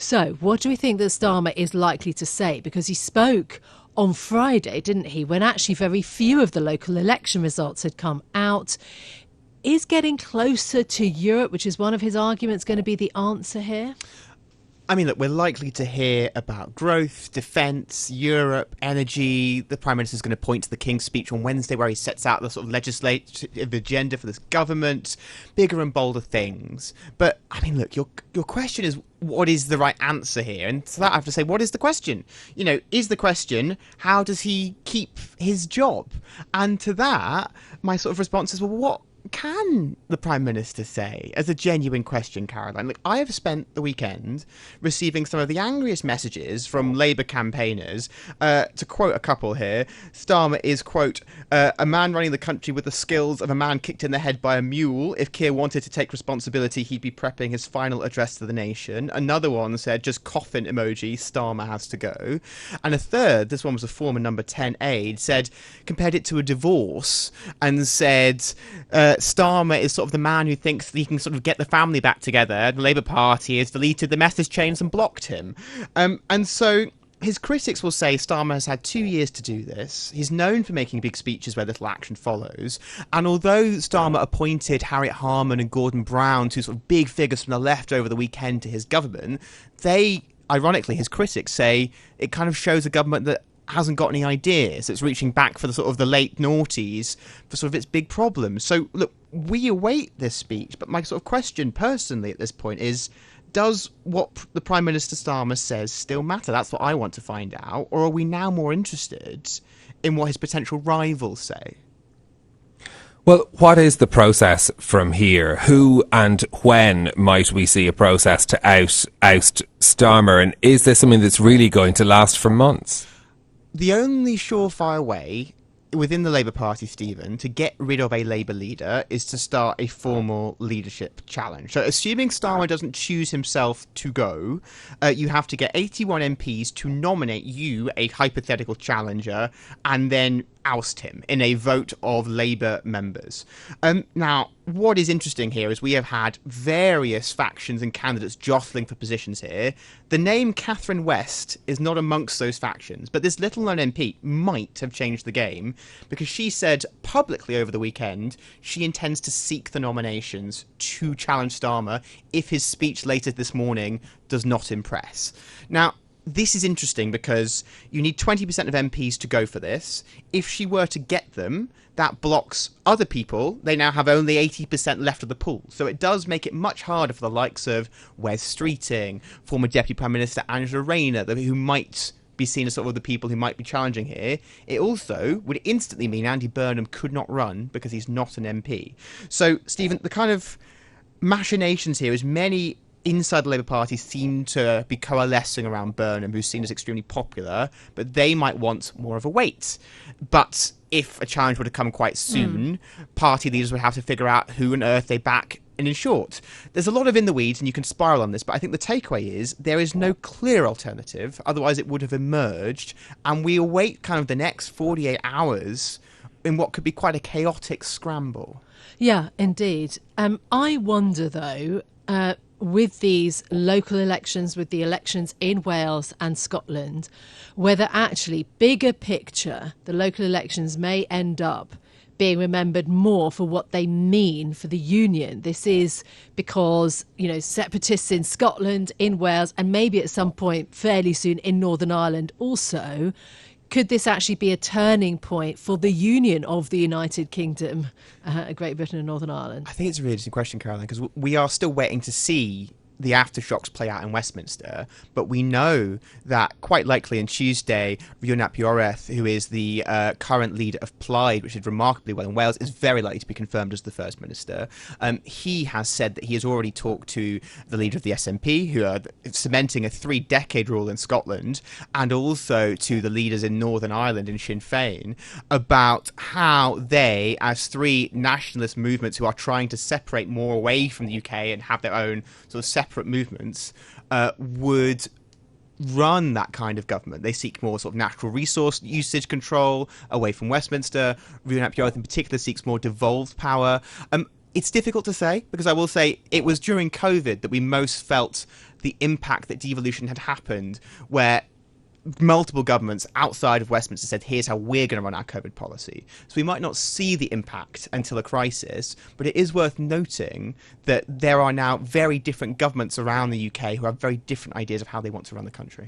So, what do we think that Starmer is likely to say? Because he spoke on Friday, didn't he, when actually very few of the local election results had come out. Is getting closer to Europe, which is one of his arguments, going to be the answer here? I mean, look, we're likely to hear about growth, defence, Europe, energy. The Prime Minister is going to point to the King's speech on Wednesday where he sets out the sort of legislative agenda for this government, bigger and bolder things. But, I mean, look, your question is, what is the right answer here? And to that I have to say, what is the question? You know, is the question, how does he keep his job? And to that, my sort of response is, well, what can the Prime Minister say as a genuine question, Caroline? Look, I have spent the weekend receiving some of the angriest messages from Labour campaigners. To quote a couple here, Starmer is, quote, a man running the country with the skills of a man kicked in the head by a mule. If Keir wanted to take responsibility, he'd be prepping his final address to the nation. Another one said, just coffin emoji, Starmer has to go. And a third, this one was a former number 10 aide, said, compared it to a divorce and said, Starmer is sort of the man who thinks that he can sort of get the family back together. The Labour Party has deleted the message chains and blocked him. And so his critics will say Starmer has had 2 years to do this. He's known for making big speeches where little action follows. And although Starmer appointed Harriet Harman and Gordon Brown, two sort of big figures from the left over the weekend to his government, they, ironically, his critics say it kind of shows a government that hasn't got any ideas. It's reaching back for the sort of the late noughties for sort of its big problems. So look, we await this speech, but my sort of question personally at this point is, does what the Prime Minister Starmer says still matter? That's what I want to find out. Or are we now more interested in what his potential rivals say? Well, what is the process from here? Who and when might we see a process to oust Starmer? And is this something that's really going to last for months? The only surefire way within the Labour Party, Stephen, to get rid of a Labour leader is to start a formal leadership challenge. So assuming Starmer doesn't choose himself to go, you have to get 81 MPs to nominate you, a hypothetical challenger, and then oust him in a vote of Labour members. Now, what is interesting here is we have had various factions and candidates jostling for positions here. The name Catherine West is not amongst those factions, but this little-known MP might have changed the game because she said publicly over the weekend she intends to seek the nominations to challenge Starmer if his speech later this morning does not impress. Now, this is interesting because you need 20% of MPs to go for this. If she were to get them, that blocks other people. They now have only 80% left of the pool. So it does make it much harder for the likes of Wes Streeting, former Deputy Prime Minister Angela Rayner, who might be seen as sort of the people who might be challenging here. It also would instantly mean Andy Burnham could not run because he's not an MP. So, Stephen, the kind of machinations here is many inside the Labour Party seem to be coalescing around Burnham, who's seen as extremely popular, but they might want more of a weight. But if a challenge were to come quite soon, party leaders would have to figure out who on earth they back. And in short, there's a lot of in the weeds and you can spiral on this, but I think the takeaway is there is no clear alternative, otherwise it would have emerged, and we await kind of the next 48 hours in what could be quite a chaotic scramble. Yeah, indeed. I wonder, though, with these local elections, with the elections in Wales and Scotland, whether actually, bigger picture, the local elections may end up being remembered more for what they mean for the union. This is because, you know, separatists in Scotland, in Wales, and maybe at some point fairly soon in Northern Ireland also, could this actually be a turning point for the union of the United Kingdom, Great Britain and Northern Ireland? I think it's a really interesting question, Caroline, because we are still waiting to see the aftershocks play out in Westminster, but we know that quite likely on Tuesday, Rhys Iorwerth, who is the current leader of Plaid, which did remarkably well in Wales, is very likely to be confirmed as the First Minister. He has said that he has already talked to the leader of the SNP, who are cementing a 3-decade rule in Scotland, and also to the leaders in Northern Ireland and Sinn Féin, about how they, as three nationalist movements who are trying to separate more away from the UK and have their own sort of separate movements, would run that kind of government. They seek more sort of natural resource usage control away from Westminster. Rhys Iorwerth in particular seeks more devolved power. It's difficult to say, because I will say it was during COVID that we most felt the impact that devolution had happened, where multiple governments outside of Westminster said, here's how we're going to run our COVID policy. So we might not see the impact until a crisis, but it is worth noting that there are now very different governments around the UK who have very different ideas of how they want to run the country.